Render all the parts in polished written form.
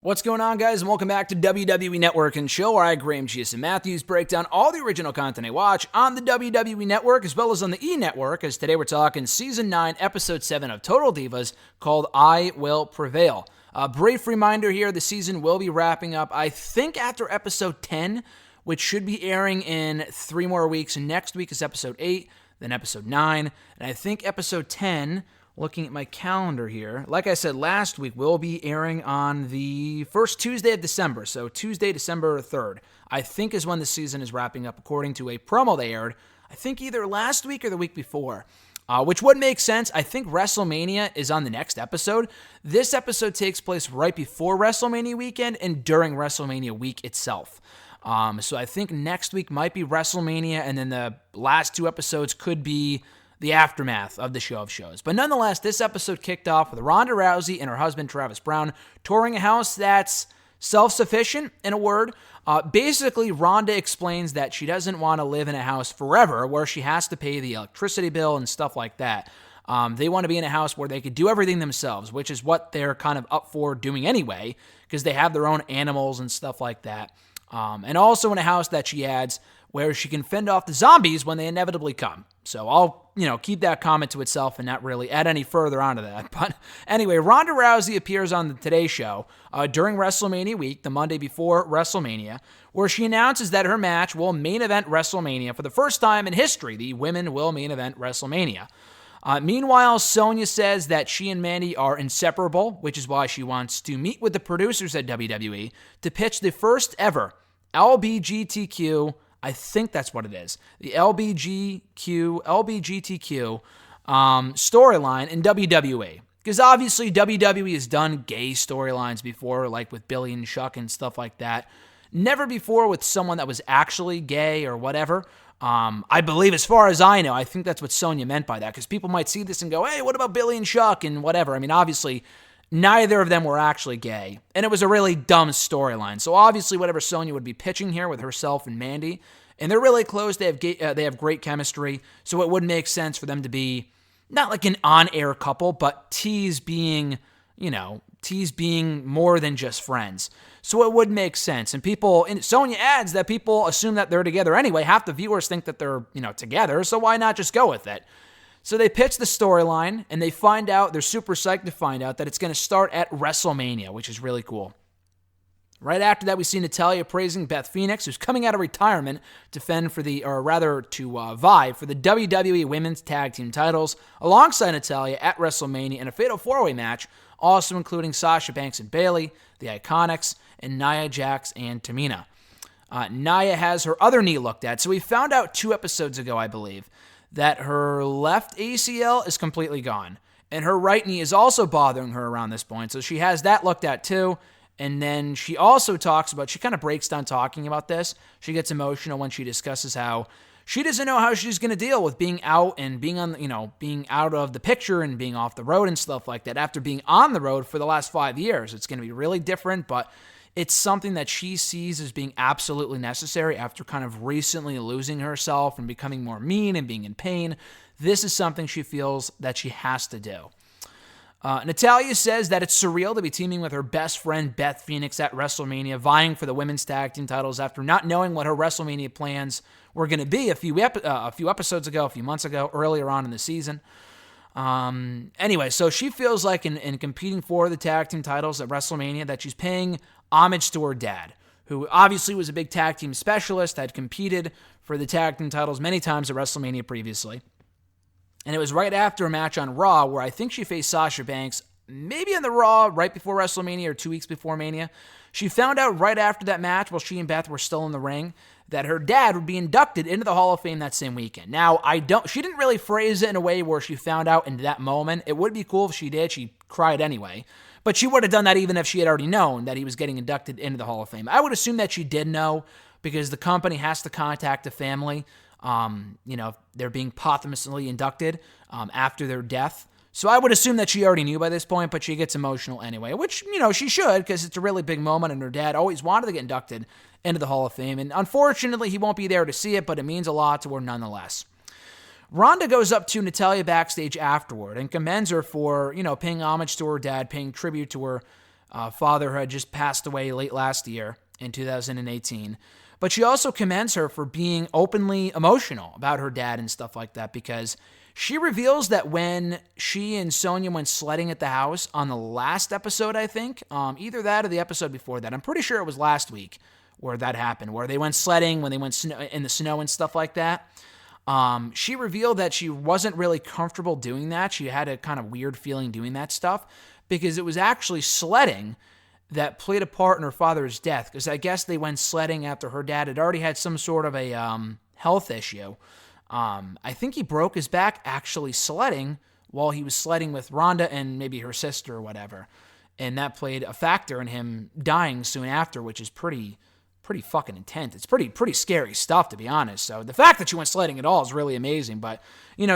What's going on, guys, and welcome back to WWE Network and Show, where I, Graham G.S. Matthews, break down all the original content I watch on the WWE Network as well as on the E! Network, as today we're talking Season 9, Episode 7 of Total Divas, called I Will Prevail. A brief reminder here, the season will be wrapping up, I think, after Episode 10, which should be airing in 3 more weeks. Next week is Episode 8, then Episode 9, and I think Episode 10... looking at my calendar here, like I said last week, will be airing on the first Tuesday of December. So Tuesday, December 3rd, I think is when the season is wrapping up, according to a promo they aired, I think either last week or the week before, which would make sense. I think WrestleMania is on the next episode. This episode takes place right before WrestleMania weekend and during WrestleMania week itself. So I think next week might be WrestleMania, and then the last 2 episodes could be the aftermath of the show of shows. But nonetheless, this episode kicked off with Ronda Rousey and her husband Travis Browne touring a house that's self-sufficient, in a word. Basically, Ronda explains that she doesn't want to live in a house forever where she has to pay the electricity bill and stuff like that. They want to be in a house where they could do everything themselves, which is what they're kind of up for doing anyway, because they have their own animals and stuff like that. And also in a house that she adds where she can fend off the zombies when they inevitably come. So I'll, keep that comment to itself and not really add any further onto that. But anyway, Ronda Rousey appears on the Today Show during WrestleMania week, the Monday before WrestleMania, where she announces that her match will main event WrestleMania for the first time in history. The women will main event WrestleMania. Meanwhile, Sonya says that she and Mandy are inseparable, which is why she wants to meet with the producers at WWE to pitch the first ever LBGTQ, I think that's what it is, the LBGTQ storyline in WWE. Because obviously WWE has done gay storylines before, like with Billy and Chuck and stuff like that. Never before with someone that was actually gay or whatever. I believe, as far as I know, I think that's what Sonya meant by that, because people might see this and go, hey, what about Billy and Chuck and whatever? I mean, obviously, neither of them were actually gay, and it was a really dumb storyline. So obviously, whatever Sonya would be pitching here with herself and Mandy, and they're really close, they have great chemistry, so it would make sense for them to be not like an on-air couple, but tease being more than just friends. So it would make sense. And Sonya adds that people assume that they're together anyway. Half the viewers think that they're, together, so why not just go with it? So they pitch the storyline, and they're super psyched to find out that it's going to start at WrestleMania, which is really cool. Right after that, we see Natalya praising Beth Phoenix, who's coming out of retirement to vie for the WWE Women's Tag Team titles, alongside Natalya at WrestleMania in a Fatal 4-Way match, also including Sasha Banks and Bayley, the Iconics, and Nia Jax and Tamina. Nia has her other knee looked at, so we found out 2 episodes ago, I believe, that her left ACL is completely gone, and her right knee is also bothering her around this point, so she has that looked at too. And then she also she kind of breaks down talking about this. She gets emotional when she discusses how she doesn't know how she's going to deal with being out and being out of the picture and being off the road and stuff like that after being on the road for the last 5 years. It's going to be really different, but it's something that she sees as being absolutely necessary after kind of recently losing herself and becoming more mean and being in pain. This is something she feels that she has to do. Natalya says that it's surreal to be teaming with her best friend Beth Phoenix at WrestleMania, vying for the women's tag team titles after not knowing what her WrestleMania plans were going to be a few months ago, earlier on in the season. Anyway, so she feels like in competing for the tag team titles at WrestleMania that she's paying homage to her dad, who obviously was a big tag team specialist, had competed for the tag team titles many times at WrestleMania previously. And it was right after a match on Raw where I think she faced Sasha Banks, maybe on the Raw right before WrestleMania or 2 weeks before Mania. She found out right after that match, while she and Beth were still in the ring, that her dad would be inducted into the Hall of Fame that same weekend. Now, she didn't really phrase it in a way where she found out in that moment. It would be cool if she did. She cried anyway. But she would have done that even if she had already known that he was getting inducted into the Hall of Fame. I would assume that she did know, because the company has to contact the family. They're being posthumously inducted after their death. So I would assume that she already knew by this point, but she gets emotional anyway, which, she should, because it's a really big moment, and her dad always wanted to get inducted into the Hall of Fame. And unfortunately, he won't be there to see it, but it means a lot to her nonetheless. Ronda goes up to Natalya backstage afterward and commends her for, paying homage to her dad, paying tribute to her Father had just passed away late last year in 2018. But she also commends her for being openly emotional about her dad and stuff like that, because she reveals that when she and Sonya went sledding at the house on the last episode, I think, either that or the episode before that, I'm pretty sure it was last week where that happened, where they went sledding when they went in the snow and stuff like that. She revealed that she wasn't really comfortable doing that. She had a kind of weird feeling doing that stuff because it was actually sledding that played a part in her father's death, because I guess they went sledding after her dad had already had some sort of a health issue. I think he broke his back actually sledding while he was sledding with Rhonda and maybe her sister or whatever. And that played a factor in him dying soon after, which is pretty fucking intense. It's pretty scary stuff, to be honest. So the fact that she went sledding at all is really amazing. But,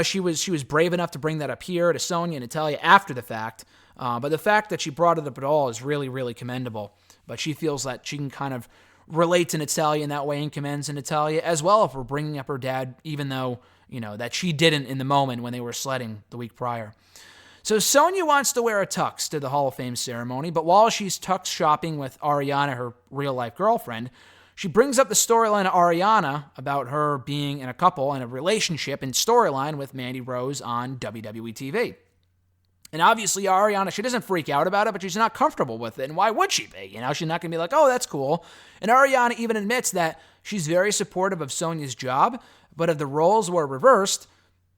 she was brave enough to bring that up here to Sonya and Natalya after the fact. But the fact that she brought it up at all is really, really commendable. But she feels that she can kind of relate to Natalya in that way and commends Natalya as well for bringing up her dad, even though, that she didn't in the moment when they were sledding the week prior. So Sonya wants to wear a tux to the Hall of Fame ceremony, but while she's tux shopping with Ariana, her real-life girlfriend, she brings up the storyline of Ariana about her being in a couple and a relationship and storyline with Mandy Rose on WWE TV. And obviously, Ariana, she doesn't freak out about it, but she's not comfortable with it. And why would she be? She's not going to be like, oh, that's cool. And Ariana even admits that she's very supportive of Sonya's job, but if the roles were reversed,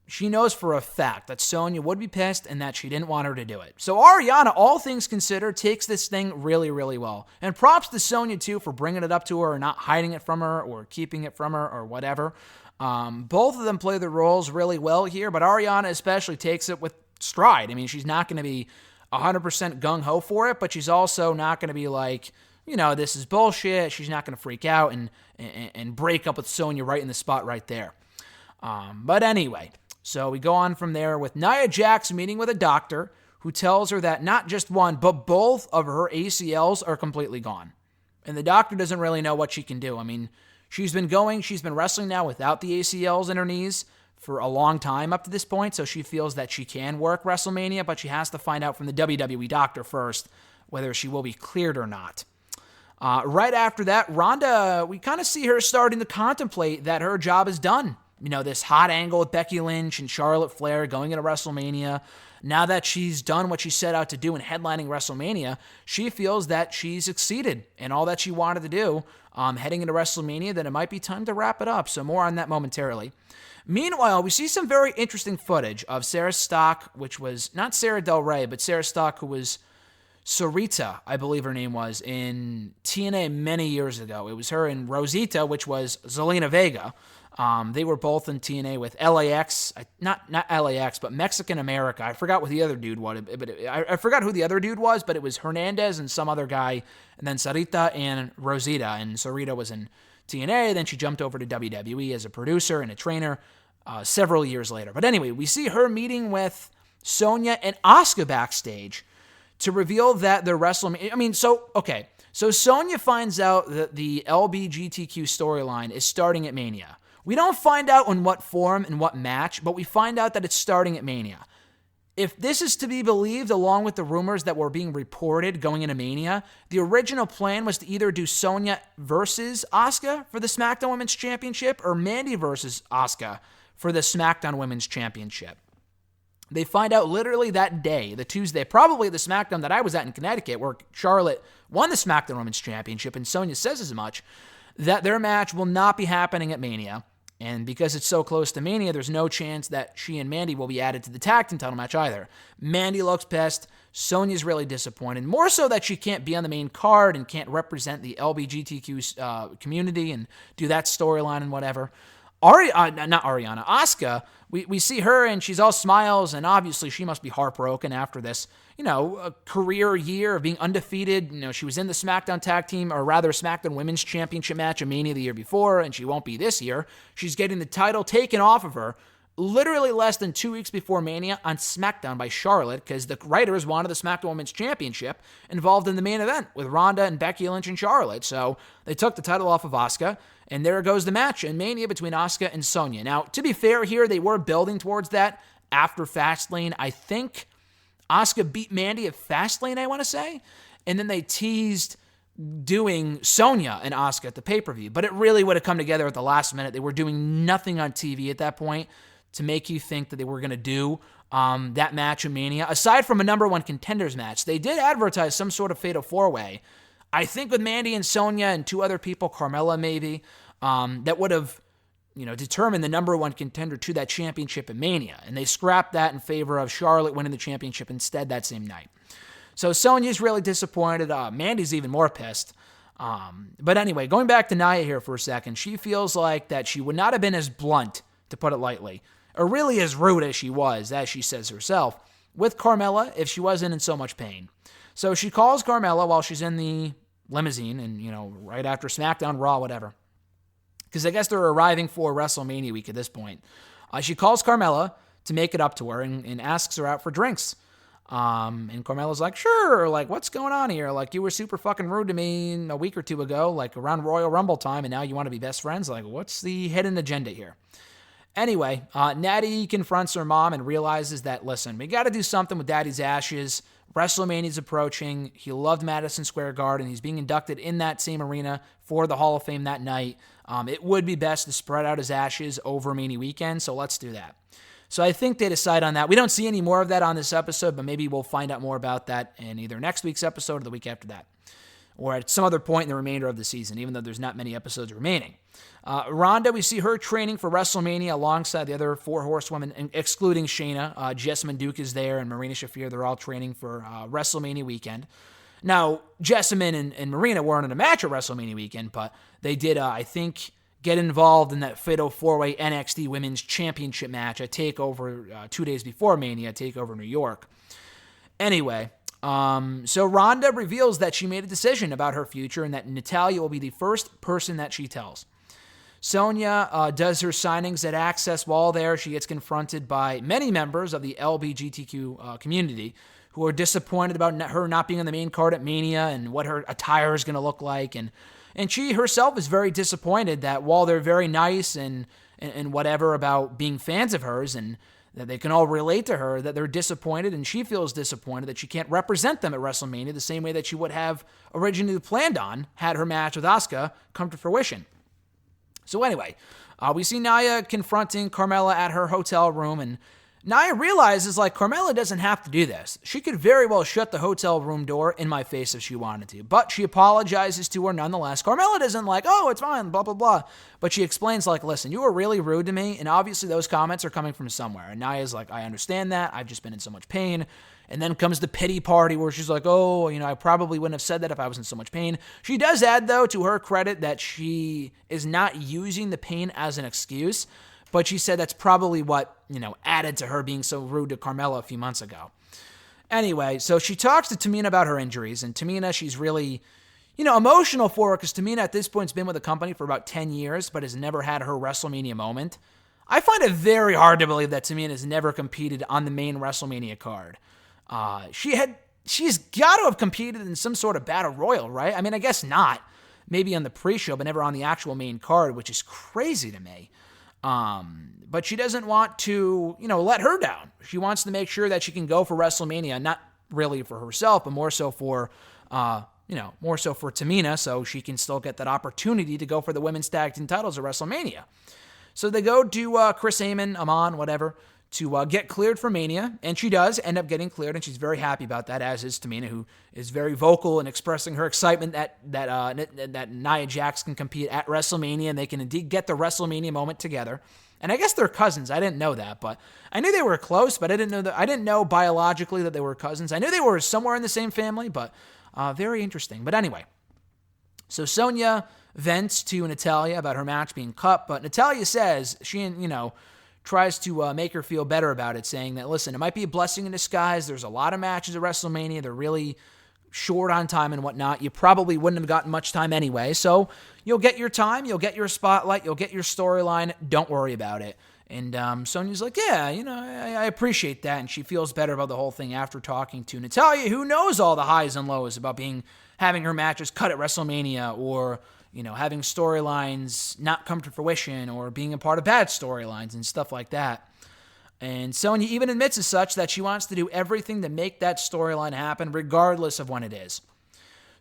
she knows for a fact that Sonya would be pissed and that she didn't want her to do it. So Ariana, all things considered, takes this thing really, really well. And props to Sonya, too, for bringing it up to her and not hiding it from her or keeping it from her or whatever. Both of them play their roles really well here, but Ariana especially takes it with stride. She's not going to be 100% gung-ho for it, but she's also not going to be like, this is bullshit. She's not going to freak out and break up with Sonya right in the spot right there. But anyway, so we go on from there with Nia Jax meeting with a doctor who tells her that not just one, but both of her ACLs are completely gone. And the doctor doesn't really know what she can do. She's been wrestling now without the ACLs in her knees for a long time up to this point, so she feels that she can work WrestleMania, but she has to find out from the WWE doctor first whether she will be cleared or not. Right after that, Ronda, we kind of see her starting to contemplate that her job is done. This hot angle with Becky Lynch and Charlotte Flair going into WrestleMania. Now that she's done what she set out to do in headlining WrestleMania, she feels that she's succeeded in all that she wanted to do heading into WrestleMania, that it might be time to wrap it up. So more on that momentarily. Meanwhile, we see some very interesting footage of Sarah Stock, which was not Sarah Del Rey, but Sarah Stock, who was Sarita, I believe her name was, in TNA many years ago. It was her and Rosita, which was Zelina Vega. They were both in TNA with LAX, not LAX, but Mexican America. I forgot what the other dude was, but I forgot who the other dude was, but it was Hernandez and some other guy, and then Sarita and Rosita. And Sarita was in TNA, then she jumped over to WWE as a producer and a trainer several years later. But anyway, we see her meeting with Sonya and Asuka backstage to reveal that the WrestleMania... So Sonya finds out that the LBGTQ storyline is starting at Mania. We don't find out in what form and what match, but we find out that it's starting at Mania. If this is to be believed, along with the rumors that were being reported going into Mania, the original plan was to either do Sonya versus Asuka for the SmackDown Women's Championship or Mandy versus Asuka for the SmackDown Women's Championship. They find out literally that day, the Tuesday, probably the SmackDown that I was at in Connecticut, where Charlotte won the SmackDown Women's Championship, and Sonya says as much, that their match will not be happening at Mania. And because it's so close to Mania, there's no chance that she and Mandy will be added to the tag team title match either. Mandy looks pissed. Sonya's really disappointed. More so that she can't be on the main card and can't represent the LGBTQ community and do that storyline and whatever. Asuka, we see her and she's all smiles, and obviously she must be heartbroken after this, a career year of being undefeated. She was in the SmackDown Tag Team, or rather SmackDown Women's Championship match at Mania the year before, and she won't be this year. She's getting the title taken off of her literally less than 2 weeks before Mania on SmackDown by Charlotte, because the writers wanted the SmackDown Women's Championship involved in the main event with Ronda and Becky Lynch and Charlotte. So they took the title off of Asuka, and there goes the match in Mania between Asuka and Sonya. Now, to be fair here, they were building towards that after Fastlane. I think Asuka beat Mandy at Fastlane, I want to say. and then they teased doing Sonya and Asuka at the pay-per-view. But it really would have come together at the last minute. They were doing nothing on TV at that point to make you think that they were going to do that match in Mania. Aside from a number one contenders match, they did advertise some sort of fatal four-way. I think with Mandy and Sonya and two other people, Carmella maybe, that would have determined the number one contender to that championship in Mania. And they scrapped that in favor of Charlotte winning the championship instead that same night. So Sonya's really disappointed. Mandy's even more pissed. But anyway, going back to Nia here for a second, she feels like that she would not have been as blunt, to put it lightly, or really as rude as she was, as she says herself, with Carmella if she wasn't in so much pain. So she calls Carmella while she's in the limousine and, right after SmackDown, Raw, whatever. Because I guess they're arriving for WrestleMania week at this point. She calls Carmella to make it up to her and asks her out for drinks. And Carmella's like, sure, like, what's going on here? Like, you were super fucking rude to me a week or two ago, like around Royal Rumble time, and now you want to be best friends? Like, what's the hidden agenda here? Anyway, Natty confronts her mom and realizes that, listen, we got to do something with Daddy's ashes. WrestleMania's approaching. He loved Madison Square Garden. He's being inducted in that same arena for the Hall of Fame that night. It would be best to spread out his ashes over Mania weekend, so let's do that. So I think they decide on that. We don't see any more of that on this episode, but maybe we'll find out more about that in either next week's episode or the week after that, or at some other point in the remainder of the season, even though there's not many episodes remaining. Ronda, we see her training for WrestleMania alongside the other four horsewomen, excluding Shayna. Jessamine Duke is there, and Marina Shafir. They're all training for WrestleMania weekend. Now, Jessamine and Marina weren't in a match at WrestleMania weekend, but they did, I think, get involved in that fatal four-way NXT Women's Championship match at TakeOver 2 days before Mania, TakeOver New York. Anyway, so Ronda reveals that she made a decision about her future and that Natalya will be the first person that she tells. Sonya does her signings at Access. While there, she gets confronted by many members of the LGBTQ community who are disappointed about her not being on the main card at Mania and what her attire is going to look like. And she herself is very disappointed that while they're very nice and whatever about being fans of hers and that they can all relate to her, that they're disappointed, and she feels disappointed that she can't represent them at WrestleMania the same way that she would have originally planned on had her match with Asuka come to fruition. So anyway, we see Nia confronting Carmella at her hotel room, and Nia realizes, like, Carmella doesn't have to do this. She could very well shut the hotel room door in my face if she wanted to, but she apologizes to her nonetheless. Carmella doesn't like, oh, it's fine, blah, blah, blah. But she explains, like, listen, you were really rude to me, and obviously those comments are coming from somewhere. And Nia's like, I understand that. I've just been in so much pain. And then comes the pity party where she's like, oh, I probably wouldn't have said that if I was in so much pain. She does add, though, to her credit, that she is not using the pain as an excuse. But she said that's probably what, added to her being so rude to Carmella a few months ago. Anyway, so she talks to Tamina about her injuries. And Tamina, she's really, emotional for her because Tamina at this point has been with the company for about 10 years, but has never had her WrestleMania moment. I find it very hard to believe that Tamina has never competed on the main WrestleMania card. She's got to have competed in some sort of battle royal, right? I mean, I guess not. Maybe on the pre-show, but never on the actual main card, which is crazy to me. But she doesn't want to, let her down. She wants to make sure that she can go for WrestleMania, not really for herself, but more so for Tamina, so she can still get that opportunity to go for the women's tag team titles at WrestleMania. So they go to Chris Amon, whatever, to get cleared for Mania, and she does end up getting cleared, and she's very happy about that, as is Tamina, who is very vocal in expressing her excitement that Nia Jax can compete at WrestleMania, and they can indeed get the WrestleMania moment together. And I guess they're cousins. I didn't know that, but I knew they were close, but I didn't know biologically that they were cousins. I knew they were somewhere in the same family, but very interesting. But anyway, so Sonya vents to Natalya about her match being cut, but Natalya says she, tries to make her feel better about it, saying that, listen, it might be a blessing in disguise. There's a lot of matches at WrestleMania. They're really short on time and whatnot. You probably wouldn't have gotten much time anyway, so you'll get your time, you'll get your spotlight, you'll get your storyline. Don't worry about it. And Sonya's like, yeah, I appreciate that, and she feels better about the whole thing after talking to Natalya, who knows all the highs and lows about having her matches cut at WrestleMania, or having storylines not come to fruition, or being a part of bad storylines and stuff like that. And Sonya even admits as such that she wants to do everything to make that storyline happen, regardless of when it is.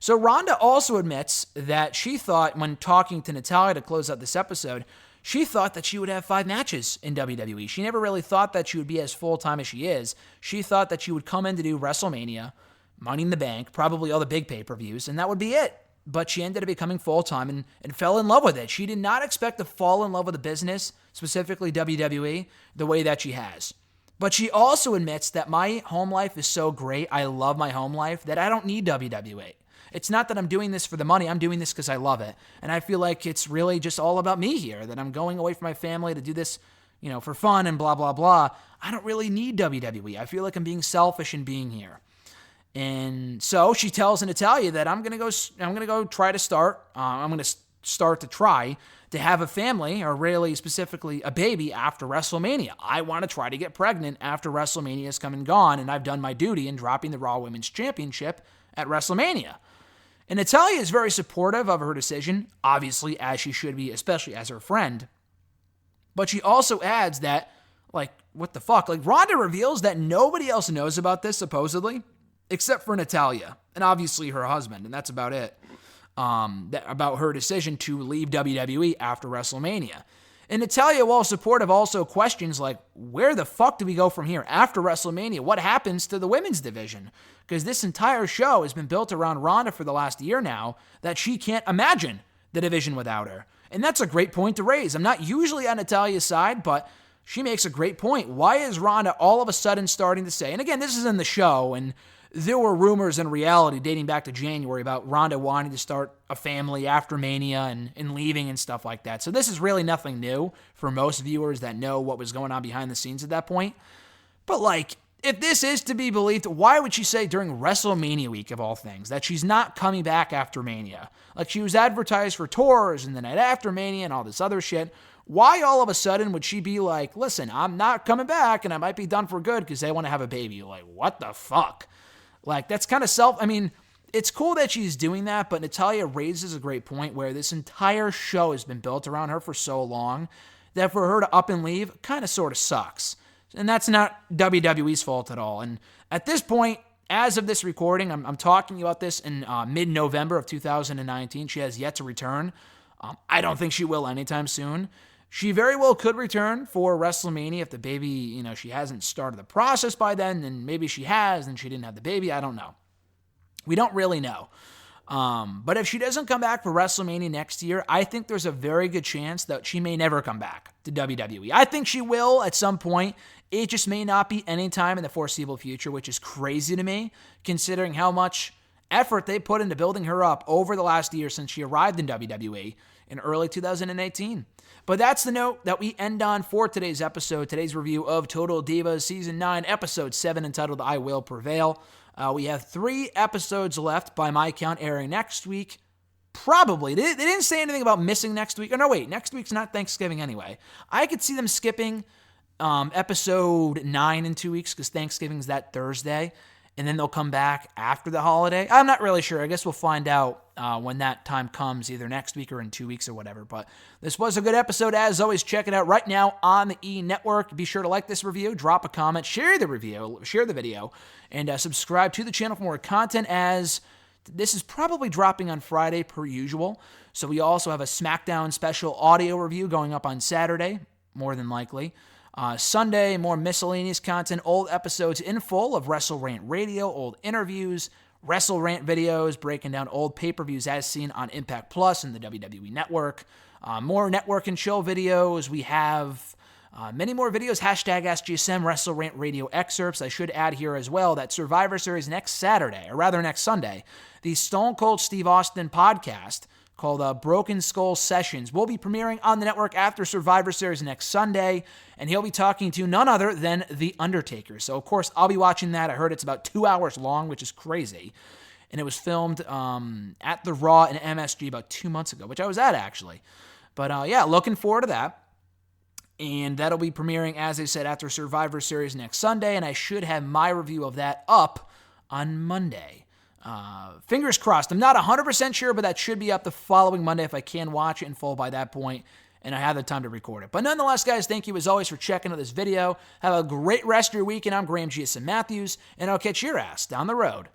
So Ronda also admits that she thought, when talking to Natalya to close out this episode, she thought that she would have 5 matches in WWE. She never really thought that she would be as full-time as she is. She thought that she would come in to do WrestleMania, Money in the Bank, probably all the big pay-per-views, and that would be it. But she ended up becoming full-time and fell in love with it. She did not expect to fall in love with the business, specifically WWE, the way that she has. But she also admits that my home life is so great, I love my home life, that I don't need WWE. It's not that I'm doing this for the money, I'm doing this because I love it. And I feel like it's really just all about me here, that I'm going away from my family to do this, for fun and blah, blah, blah. I don't really need WWE. I feel like I'm being selfish in being here. And so she tells Natalya that I'm going to go try to start, I'm going to start to try to have a family, or really specifically a baby, after WrestleMania. I want to try to get pregnant after WrestleMania has come and gone, and I've done my duty in dropping the Raw Women's Championship at WrestleMania. And Natalya is very supportive of her decision, obviously, as she should be, especially as her friend. But she also adds that, what the fuck? Ronda reveals that nobody else knows about this, supposedly, except for Natalya, and obviously her husband, and that's about it. About her decision to leave WWE after WrestleMania. And Natalya, while supportive, also questions, where the fuck do we go from here after WrestleMania? What happens to the women's division? Because this entire show has been built around Ronda for the last year now, that she can't imagine the division without her. And that's a great point to raise. I'm not usually on Natalya's side, but she makes a great point. Why is Ronda all of a sudden starting to say, and again, this is in the show, and there were rumors in reality dating back to January about Ronda wanting to start a family after Mania and leaving and stuff like that. So this is really nothing new for most viewers that know what was going on behind the scenes at that point. But if this is to be believed, why would she say during WrestleMania week of all things that she's not coming back after Mania? She was advertised for tours and the night after Mania and all this other shit. Why all of a sudden would she be like, listen, I'm not coming back and I might be done for good because they want to have a baby? What the fuck? That's kind of it's cool that she's doing that, but Natalya raises a great point where this entire show has been built around her for so long that for her to up and leave kind of sort of sucks. And that's not WWE's fault at all. And at this point, as of this recording, I'm talking about this in mid-November of 2019. She has yet to return. I don't think she will anytime soon. She very well could return for WrestleMania if the baby, she hasn't started the process by then, and maybe she has and she didn't have the baby. I don't know. We don't really know. But if she doesn't come back for WrestleMania next year, I think there's a very good chance that she may never come back to WWE. I think she will at some point. It just may not be any time in the foreseeable future, which is crazy to me, considering how much effort they put into building her up over the last year since she arrived in WWE in early 2018. But that's the note that we end on for today's episode, today's review of Total Divas Season 9, Episode 7, entitled I Will Prevail. We have 3 episodes left by my count airing next week. Probably. They didn't say anything about missing next week. Or no, wait, next week's not Thanksgiving anyway. I could see them skipping Episode 9 in 2 weeks because Thanksgiving's that Thursday. And then they'll come back after the holiday. I'm not really sure. I guess we'll find out when that time comes, either next week or in 2 weeks or whatever. But this was a good episode. As always, check it out right now on the E! Network. Be sure to like this review, drop a comment, share the video, and subscribe to the channel for more content, as this is probably dropping on Friday per usual. So we also have a SmackDown special audio review going up on Saturday, more than likely. Sunday, more miscellaneous content, old episodes in full of Wrestle Rant Radio, old interviews, Wrestle Rant videos, breaking down old pay-per-views as seen on Impact Plus and the WWE Network. More Network and Chill videos. We have many more videos, hashtag AskGSM, Wrestle Rant Radio excerpts. I should add here as well that Survivor Series next Saturday, or rather next Sunday, the Stone Cold Steve Austin podcast called Broken Skull Sessions will be premiering on the network after Survivor Series next Sunday, and he'll be talking to none other than The Undertaker. So, of course, I'll be watching that. I heard it's about 2 hours long, which is crazy, and it was filmed at the Raw in MSG about 2 months ago, which I was at, actually. But, yeah, looking forward to that, and that'll be premiering, as I said, after Survivor Series next Sunday, and I should have my review of that up on Monday. Fingers crossed. I'm not 100% sure, but that should be up the following Monday if I can watch it in full by that point, and I have the time to record it. But nonetheless, guys, thank you as always for checking out this video. Have a great rest of your week, and I'm Graham GSM Matthews, and I'll catch your ass down the road.